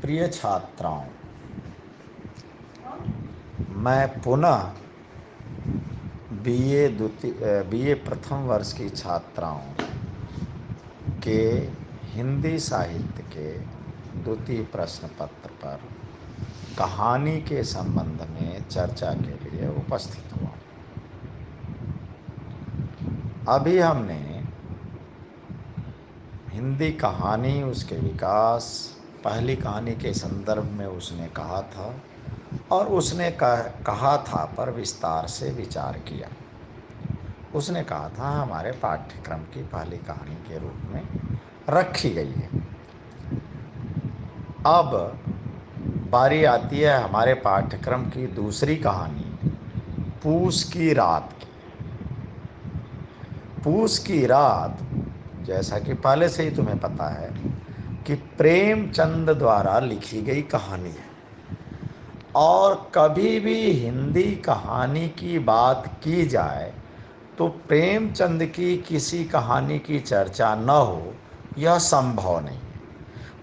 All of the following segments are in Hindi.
प्रिय छात्राओं, मैं पुनः बीए प्रथम वर्ष की छात्राओं के हिंदी साहित्य के द्वितीय प्रश्न पत्र पर कहानी के संबंध में चर्चा के लिए उपस्थित हुआ। अभी हमने हिंदी कहानी, उसके विकास, पहली कहानी के संदर्भ में उसने कहा था और उसने कहा था पर विस्तार से विचार किया। उसने कहा था हमारे पाठ्यक्रम की पहली कहानी के रूप में रखी गई है। अब बारी आती है हमारे पाठ्यक्रम की दूसरी कहानी, पूस की रात की। पूस की रात, जैसा कि पहले से ही तुम्हें पता है कि प्रेमचंद द्वारा लिखी गई कहानी है। और कभी भी हिंदी कहानी की बात की जाए तो प्रेमचंद की किसी कहानी की चर्चा न हो, यह संभव नहीं।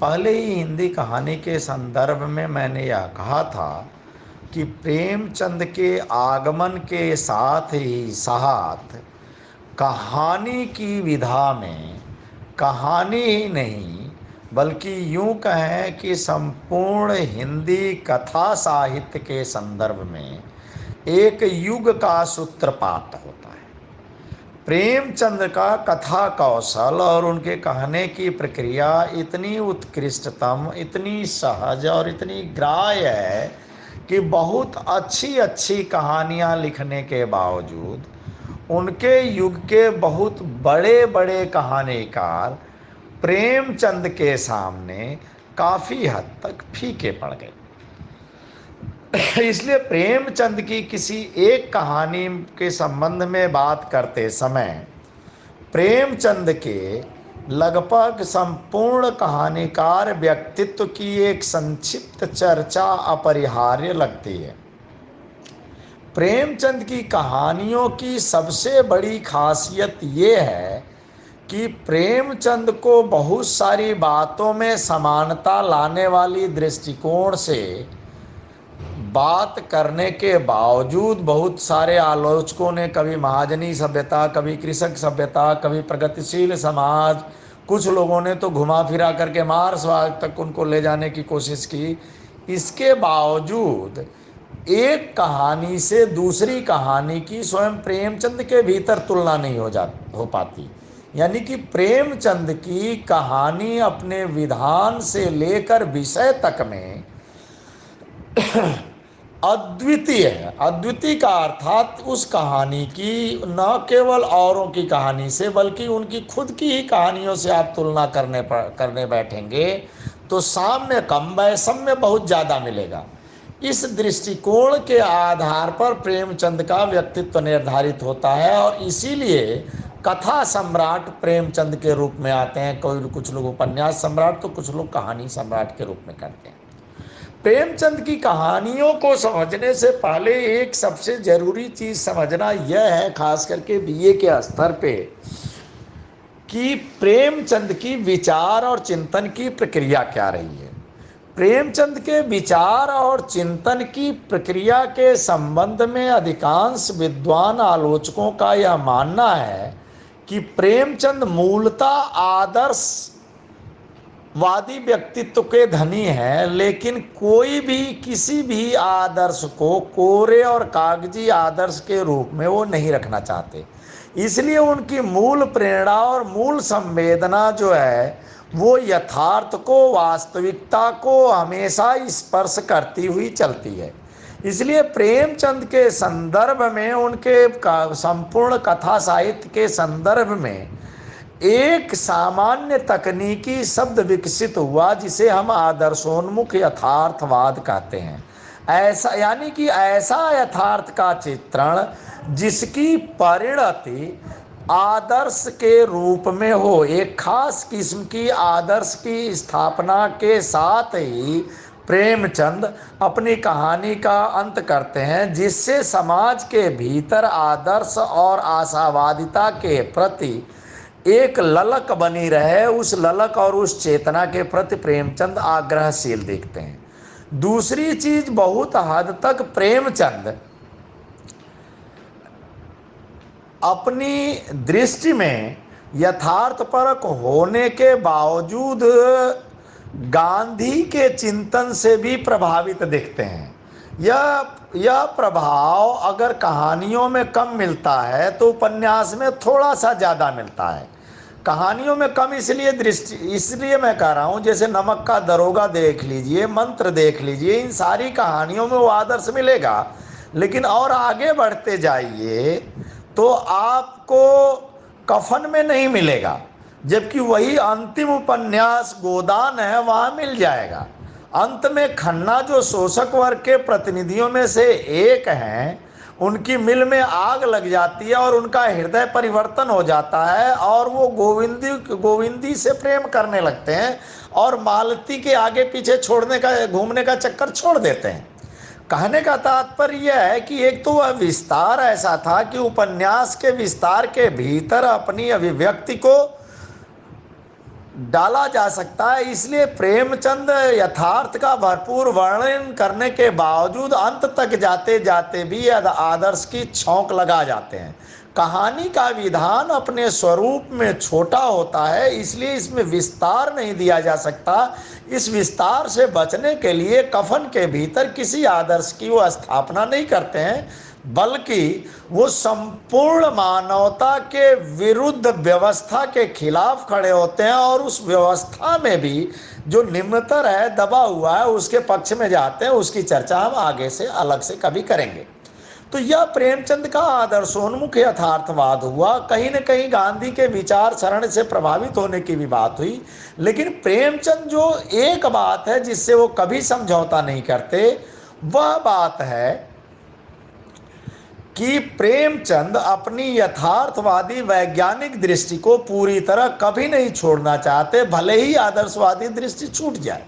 पहले ही हिंदी कहानी के संदर्भ में मैंने यह कहा था कि प्रेमचंद के आगमन के साथ ही साथ कहानी की विधा में कहानी ही नहीं बल्कि यूं कहें कि संपूर्ण हिंदी कथा साहित्य के संदर्भ में एक युग का सूत्रपात होता है। प्रेमचंद का कथा कौशल और उनके कहने की प्रक्रिया इतनी उत्कृष्टतम, इतनी सहज और इतनी ग्राह्य है कि बहुत अच्छी अच्छी कहानियाँ लिखने के बावजूद उनके युग के बहुत बड़े बड़े कहानीकार प्रेमचंद के सामने काफ़ी हद तक फीके पड़ गए। इसलिए प्रेमचंद की किसी एक कहानी के संबंध में बात करते समय प्रेमचंद के लगभग संपूर्ण कहानीकार व्यक्तित्व की एक संक्षिप्त चर्चा अपरिहार्य लगती है। प्रेमचंद की कहानियों की सबसे बड़ी खासियत ये है कि प्रेमचंद को बहुत सारी बातों में समानता लाने वाली दृष्टिकोण से बात करने के बावजूद बहुत सारे आलोचकों ने कभी महाजनी सभ्यता, कभी कृषक सभ्यता, कभी प्रगतिशील समाज, कुछ लोगों ने तो घुमा फिरा करके मार्क्सवाद तक उनको ले जाने की कोशिश की। इसके बावजूद एक कहानी से दूसरी कहानी की स्वयं प्रेमचंद के भीतर तुलना नहीं हो पाती। यानी कि प्रेमचंद की कहानी अपने विधान से लेकर विषय तक में अद्वितीय है। अद्वितीय का अर्थात उस कहानी की न केवल औरों की कहानी से बल्कि उनकी खुद की ही कहानियों से आप तुलना करने बैठेंगे तो साम्य कम वैषम्य बहुत ज़्यादा मिलेगा। इस दृष्टिकोण के आधार पर प्रेमचंद का व्यक्तित्व निर्धारित होता है और इसीलिए कथा सम्राट प्रेमचंद के रूप में आते हैं। कुछ लोग उपन्यास सम्राट तो कुछ लोग कहानी सम्राट के रूप में करते हैं। प्रेमचंद की कहानियों को समझने से पहले एक सबसे जरूरी चीज समझना यह है, खास करके बीए के स्तर पे, कि प्रेमचंद की विचार और चिंतन की प्रक्रिया क्या रही है। प्रेमचंद के विचार और चिंतन की प्रक्रिया के संबंध में अधिकांश विद्वान आलोचकों का यह मानना है कि प्रेमचंद मूलतः आदर्श वादी व्यक्तित्व के धनी हैं, लेकिन कोई भी किसी भी आदर्श को कोरे और कागजी आदर्श के रूप में वो नहीं रखना चाहते। इसलिए उनकी मूल प्रेरणा और मूल संवेदना जो है वो यथार्थ को, वास्तविकता को हमेशा स्पर्श करती हुई चलती है। इसलिए प्रेमचंद के संदर्भ में, उनके संपूर्ण कथा साहित्य के संदर्भ में एक सामान्य तकनीकी शब्द विकसित हुआ जिसे हम आदर्शोन्मुख यथार्थवाद कहते हैं। ऐसा यानी कि ऐसा यथार्थ का चित्रण जिसकी परिणति आदर्श के रूप में हो। एक खास किस्म की आदर्श की स्थापना के साथ ही प्रेमचंद अपनी कहानी का अंत करते हैं, जिससे समाज के भीतर आदर्श और आशावादिता के प्रति एक ललक बनी रहे, उस ललक और उस चेतना के प्रति प्रेमचंद आग्रहशील दिखते हैं। दूसरी चीज, बहुत हद तक प्रेमचंद अपनी दृष्टि में यथार्थपरक होने के बावजूद गांधी के चिंतन से भी प्रभावित दिखते हैं। यह प्रभाव अगर कहानियों में कम मिलता है तो उपन्यास में थोड़ा सा ज़्यादा मिलता है। कहानियों में कम इसलिए मैं कह रहा हूँ, जैसे नमक का दरोगा देख लीजिए, मंत्र देख लीजिए, इन सारी कहानियों में वो आदर्श मिलेगा, लेकिन और आगे बढ़ते जाइए तो आपको कफन में नहीं मिलेगा, जबकि वही अंतिम उपन्यास गोदान है, वहाँ मिल जाएगा। अंत में खन्ना जो शोषक वर्ग के प्रतिनिधियों में से एक हैं, उनकी मिल में आग लग जाती है और उनका हृदय परिवर्तन हो जाता है और वो गोविंदी से प्रेम करने लगते हैं और मालती के आगे पीछे घूमने का चक्कर छोड़ देते हैं। कहने का तात्पर्य यह है कि एक तो वह विस्तार ऐसा था कि उपन्यास के विस्तार के भीतर अपनी अभिव्यक्ति को डाला जा सकता है, इसलिए प्रेमचंद यथार्थ का भरपूर वर्णन करने के बावजूद अंत तक जाते जाते भी आदर्श की छौंक लगा जाते हैं। कहानी का विधान अपने स्वरूप में छोटा होता है, इसलिए इसमें विस्तार नहीं दिया जा सकता। इस विस्तार से बचने के लिए कफन के भीतर किसी आदर्श की वो स्थापना नहीं करते हैं, बल्कि वो संपूर्ण मानवता के विरुद्ध व्यवस्था के खिलाफ खड़े होते हैं और उस व्यवस्था में भी जो निम्नतर है, दबा हुआ है, उसके पक्ष में जाते हैं। उसकी चर्चा हम आगे से अलग से कभी करेंगे। तो यह प्रेमचंद का आदर्शोन्मुख यथार्थवाद हुआ। कहीं न कहीं गांधी के विचार सरणी से प्रभावित होने की भी बात हुई, लेकिन प्रेमचंद जो एक बात है जिससे वो कभी समझौता नहीं करते, वह बात है कि प्रेमचंद अपनी यथार्थवादी वैज्ञानिक दृष्टि को पूरी तरह कभी नहीं छोड़ना चाहते, भले ही आदर्शवादी दृष्टि छूट जाए।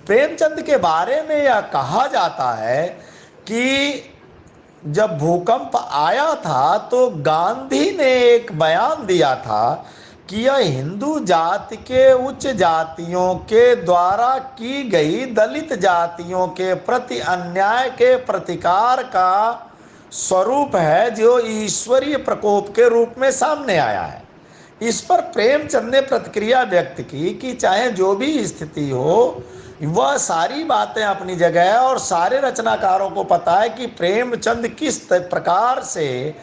प्रेमचंद के बारे में यह कहा जाता है कि जब भूकंप आया था तो गांधी ने एक बयान दिया था कि यह हिंदू जाति के उच्च जातियों के द्वारा की गई दलित जातियों के प्रति अन्याय के प्रतिकार का स्वरूप है, जो ईश्वरीय प्रकोप के रूप में सामने आया है। इस पर प्रेमचंद ने प्रतिक्रिया व्यक्त की कि चाहे जो भी स्थिति हो, वह सारी बातें अपनी जगह है और सारे रचनाकारों को पता है कि प्रेमचंद किस प्रकार से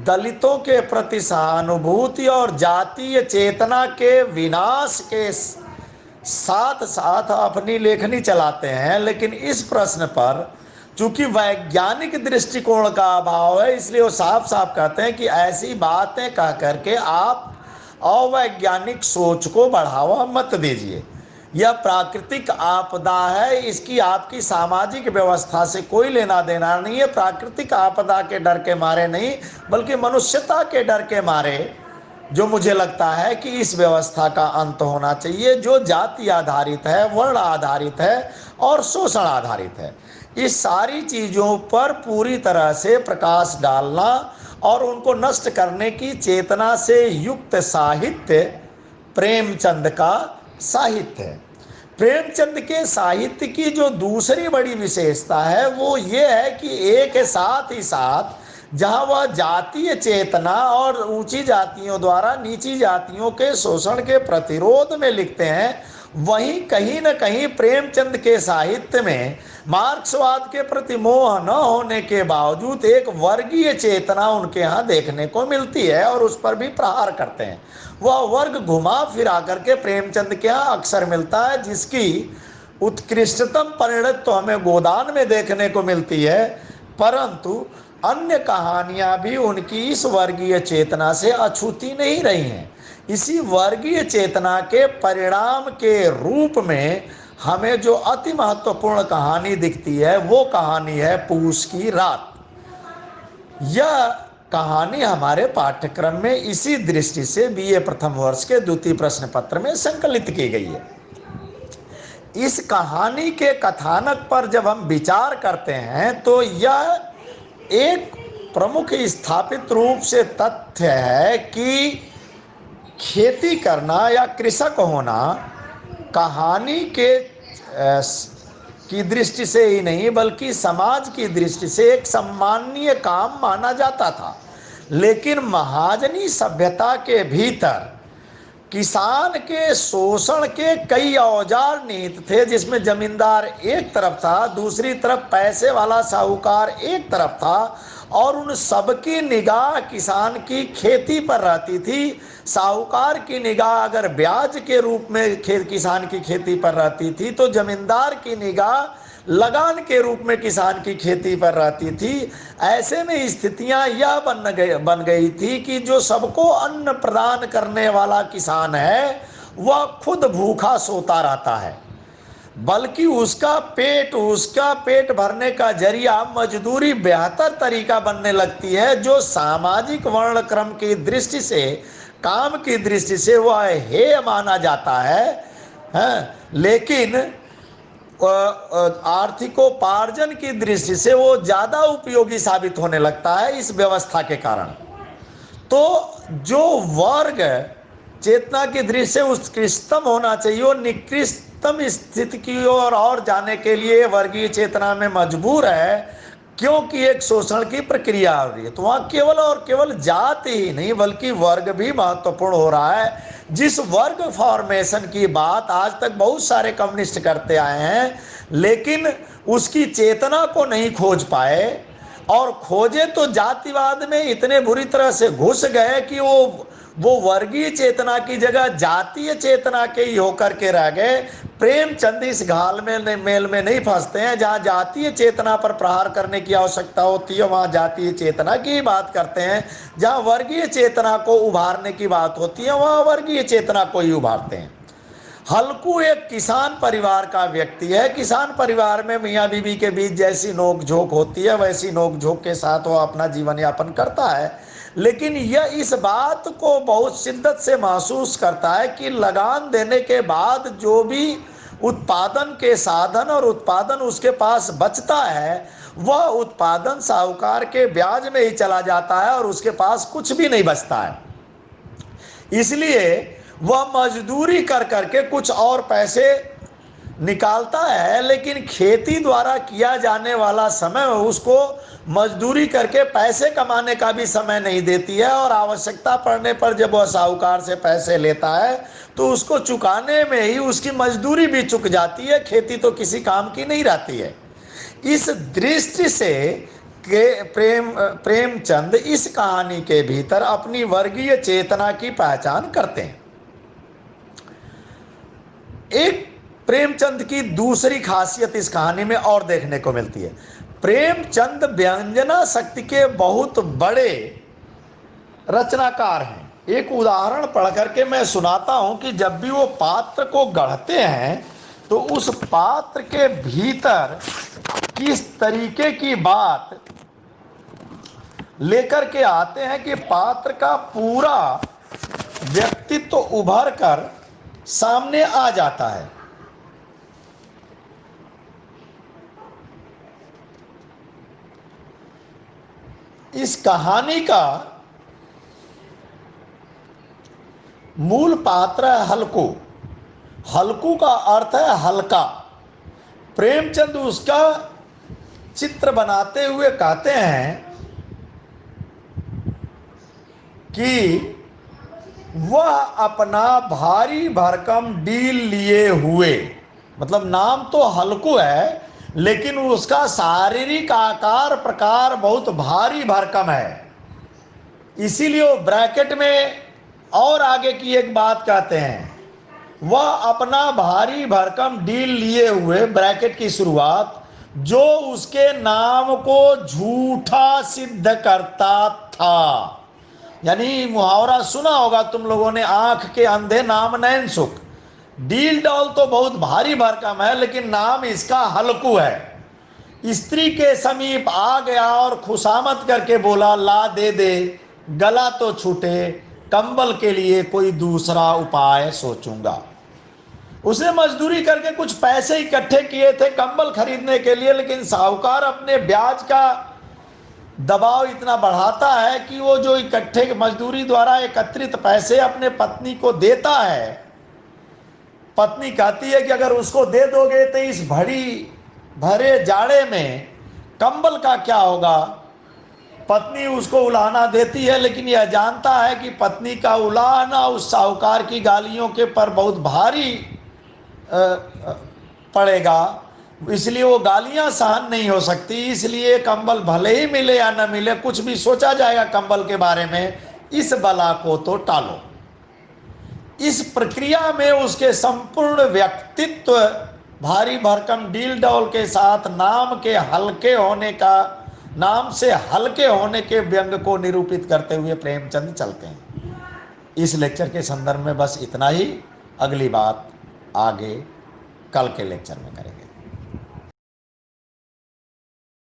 दलितों के प्रति सहानुभूति और जातीय चेतना के विनाश के साथ साथ अपनी लेखनी चलाते हैं। लेकिन इस प्रश्न पर चूंकि वैज्ञानिक दृष्टिकोण का अभाव है, इसलिए वो साफ साफ कहते हैं कि ऐसी बातें कह करके आप अवैज्ञानिक सोच को बढ़ावा मत दीजिए। यह प्राकृतिक आपदा है, इसकी आपकी सामाजिक व्यवस्था से कोई लेना देना नहीं है। प्राकृतिक आपदा के डर के मारे नहीं, बल्कि मनुष्यता के डर के मारे जो मुझे लगता है कि इस व्यवस्था का अंत होना चाहिए, जो जाति आधारित है, वर्ण आधारित है और शोषण आधारित है। इस सारी चीज़ों पर पूरी तरह से प्रकाश डालना और उनको नष्ट करने की चेतना से युक्त साहित्य प्रेमचंद का साहित्य है। प्रेमचंद के साहित्य की जो दूसरी बड़ी विशेषता है वो ये है कि एक साथ ही साथ जहाँ वह जातीय चेतना और ऊंची जातियों द्वारा नीची जातियों के शोषण के प्रतिरोध में लिखते हैं, वहीं कहीं न कहीं प्रेमचंद के साहित्य में मार्क्सवाद के प्रति मोह न होने के बावजूद एक वर्गीय चेतना उनके यहाँ देखने को मिलती है और उस पर भी प्रहार करते हैं। वह वर्ग घुमा फिरा करके प्रेमचंद के यहाँ अक्सर मिलता है, जिसकी उत्कृष्टतम परिणत तो हमें गोदान में देखने को मिलती है, परंतु अन्य कहानियां भी उनकी इस वर्गीय चेतना से अछूती नहीं रही हैं। इसी वर्गीय चेतना के परिणाम के रूप में हमें जो अति महत्वपूर्ण कहानी दिखती है वो कहानी है पूस की रात। यह कहानी हमारे पाठ्यक्रम में इसी दृष्टि से बीए प्रथम वर्ष के द्वितीय प्रश्न पत्र में संकलित की गई है। इस कहानी के कथानक पर जब हम विचार करते हैं तो यह एक प्रमुख स्थापित रूप से तथ्य है कि खेती करना या कृषक होना कहानी के की दृष्टि से ही नहीं बल्कि समाज की दृष्टि से एक सम्माननीय काम माना जाता था। लेकिन महाजनी सभ्यता के भीतर किसान के शोषण के कई औजार निहित थे, जिसमें जमींदार एक तरफ था, दूसरी तरफ पैसे वाला साहूकार एक तरफ था, और उन सबकी निगाह किसान की खेती पर रहती थी। साहूकार की निगाह अगर ब्याज के रूप में किसान की खेती पर रहती थी, तो जमींदार की निगाह लगान के रूप में किसान की खेती पर रहती थी। ऐसे में स्थितियां यह बन गई थी कि जो सबको अन्न प्रदान करने वाला किसान है वह खुद भूखा सोता रहता है, बल्कि उसका पेट भरने का जरिया मजदूरी बेहतर तरीका बनने लगती है, जो सामाजिक वर्ण क्रम की दृष्टि से, काम की दृष्टि से वह हेय माना जाता है, लेकिन आर्थिकोपार्जन की दृष्टि से वो ज्यादा उपयोगी साबित होने लगता है इस व्यवस्था के कारण। तो जो वर्ग चेतना की दृष्टि से उत्कृष्टतम होना चाहिए, वो निकृष्टतम स्थिति की ओर और जाने के लिए वर्गीय चेतना में मजबूर है, क्योंकि एक शोषण की प्रक्रिया हो रही है। तो वहां केवल और केवल जाति ही नहीं बल्कि वर्ग भी महत्वपूर्ण हो रहा है। जिस वर्ग फॉर्मेशन की बात आज तक बहुत सारे कम्युनिस्ट करते आए हैं, लेकिन उसकी चेतना को नहीं खोज पाए, और खोजे तो जातिवाद में इतने बुरी तरह से घुस गए कि वो वर्गीय चेतना की जगह जातीय चेतना के ही होकर के रह गए। प्रेमचंद इस घाल में मेल में नहीं फंसते हैं। जहां जातीय चेतना पर प्रहार करने की आवश्यकता होती है वहां जातीय चेतना की बात करते हैं, जहां वर्गीय चेतना को उभारने की बात होती है वहां वर्गीय चेतना को ही उभारते हैं। हल्कू एक किसान परिवार का व्यक्ति है। किसान परिवार में मियाँ बीवी के बीच जैसी नोकझोंक होती है वैसी नोकझोंक के साथ वो अपना जीवन यापन करता है, लेकिन यह इस बात को बहुत शिद्दत से महसूस करता है कि लगान देने के बाद जो भी उत्पादन के साधन और उत्पादन उसके पास बचता है वह उत्पादन साहूकार के ब्याज में ही चला जाता है और उसके पास कुछ भी नहीं बचता है। इसलिए वह मजदूरी कर करके कुछ और पैसे निकालता है, लेकिन खेती द्वारा किया जाने वाला समय उसको मजदूरी करके पैसे कमाने का भी समय नहीं देती है, और आवश्यकता पड़ने पर जब वह साहूकार से पैसे लेता है तो उसको चुकाने में ही उसकी मजदूरी भी चुक जाती है। खेती तो किसी काम की नहीं रहती है। इस दृष्टि से प्रेमचंद इस कहानी के भीतर अपनी वर्गीय चेतना की पहचान करते हैं। एक प्रेमचंद की दूसरी खासियत इस कहानी में और देखने को मिलती है। प्रेमचंद व्यंजना शक्ति के बहुत बड़े रचनाकार हैं। एक उदाहरण पढ़ करके मैं सुनाता हूं कि जब भी वो पात्र को गढ़ते हैं तो उस पात्र के भीतर किस तरीके की बात लेकर के आते हैं कि पात्र का पूरा व्यक्तित्व तो उभर कर सामने आ जाता है। इस कहानी का मूल पात्र है हल्कू। हल्कू का अर्थ है हल्का। प्रेमचंद उसका चित्र बनाते हुए कहते हैं कि वह अपना भारी भरकम डील लिए हुए, मतलब नाम तो हल्कू है लेकिन उसका शारीरिक आकार प्रकार बहुत भारी भरकम है। इसीलिए वो ब्रैकेट में और आगे की एक बात कहते हैं, वह अपना भारी भरकम डील लिए हुए, ब्रैकेट की शुरुआत, जो उसके नाम को झूठा सिद्ध करता था। यानी मुहावरा सुना होगा तुम लोगों ने, आंख के अंधे नाम नैन सुख। डील डॉल तो बहुत भारी भरकम है लेकिन नाम इसका हल्कू है। स्त्री के समीप आ गया और खुशामद करके बोला, ला दे दे, गला तो छूटे, कंबल के लिए कोई दूसरा उपाय सोचूंगा। उसने मजदूरी करके कुछ पैसे इकट्ठे किए थे कंबल खरीदने के लिए, लेकिन साहूकार अपने ब्याज का दबाव इतना बढ़ाता है कि वो जो इकट्ठे मजदूरी द्वारा एकत्रित पैसे अपने पत्नी को देता है, पत्नी कहती है कि अगर उसको दे दोगे तो इस भरे जाड़े में कंबल का क्या होगा। पत्नी उसको उलाहना देती है, लेकिन यह जानता है कि पत्नी का उलाहना उस साहूकार की गालियों के पर बहुत भारी पड़ेगा, इसलिए वो गालियां सहन नहीं हो सकती। इसलिए कंबल भले ही मिले या न मिले, कुछ भी सोचा जाएगा कंबल के बारे में, इस बला को तो टालो। इस प्रक्रिया में उसके संपूर्ण व्यक्तित्व भारी भरकम डील डौल के साथ नाम से हल्के होने के व्यंग को निरूपित करते हुए प्रेमचंद चलते हैं। इस लेक्चर के संदर्भ में बस इतना ही। अगली बात आगे कल के लेक्चर में करेंगे।